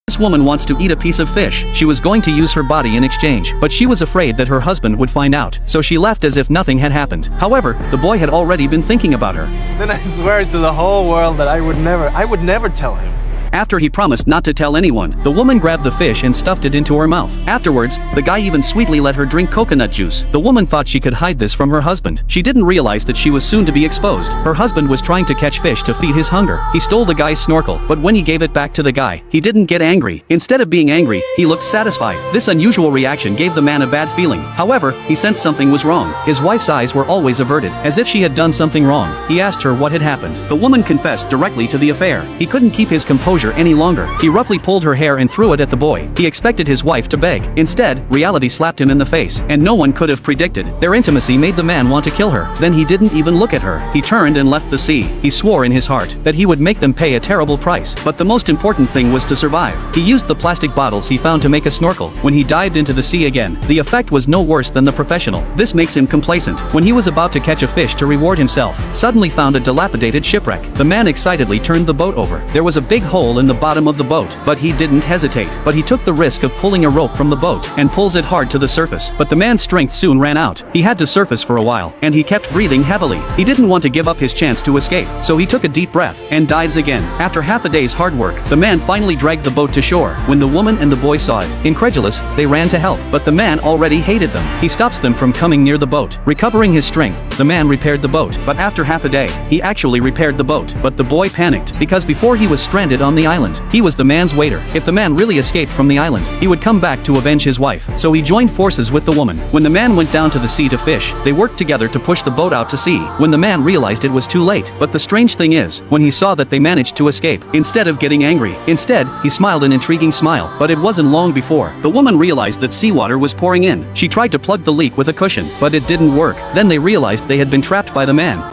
This woman wants to eat a piece of fish. She was going to use her body in exchange, but she was afraid that her husband would find out, so she left as if nothing had happened. However, the boy had already been thinking about her. Then I swear to the whole world that I would never tell him. After he promised not to tell anyone, the woman grabbed the fish and stuffed it into her mouth. Afterwards, the guy even sweetly let her drink coconut juice. The woman thought she could hide this from her husband. She didn't realize that she was soon to be exposed. Her husband was trying to catch fish to feed his hunger. He stole the guy's snorkel, but when he gave it back to the guy, he didn't get angry. Instead of being angry, he looked satisfied. This unusual reaction gave the man a bad feeling. However, he sensed something was wrong. His wife's eyes were always averted, as if she had done something wrong. He asked her what had happened. The woman confessed directly to the affair. He couldn't keep his composure any longer. He roughly pulled her hair and threw it at the boy. He expected his wife to beg. Instead, reality slapped him in the face, and no one could have predicted. Their intimacy made the man want to kill her. Then he didn't even look at her. He turned and left the sea. He swore in his heart that he would make them pay a terrible price. But the most important thing was to survive. He used the plastic bottles he found to make a snorkel. When he dived into the sea again, the effect was no worse than the professional. This makes him complacent. When he was about to catch a fish to reward himself, suddenly found a dilapidated shipwreck. The man excitedly turned the boat over. There was a big hole in the bottom of the boat, but he didn't hesitate. But he took the risk of pulling a rope from the boat and pulls it hard to the surface. But the man's strength soon ran out. He had to surface for a while, and he kept breathing heavily. He didn't want to give up his chance to escape, so he took a deep breath and dives again. After half a day's hard work, the man finally dragged the boat to shore. When the woman and the boy saw it, incredulous, they ran to help, but the man already hated them. He stops them from coming near the boat. Recovering his strength, the man repaired the boat, but after half a day, he actually repaired the boat. But the boy panicked, because before he was stranded on the island, he was the man's waiter. If the man really escaped from the island, he would come back to avenge his wife, so he joined forces with the woman. When the man went down to the sea to fish, they worked together to push the boat out to sea. When the man realized it was too late, but the strange thing is, when he saw that they managed to escape, instead of getting angry, instead, he smiled an intriguing smile. But it wasn't long before the woman realized that seawater was pouring in. She tried to plug the leak with a cushion, but it didn't work. Then they realized they had been trapped by the man.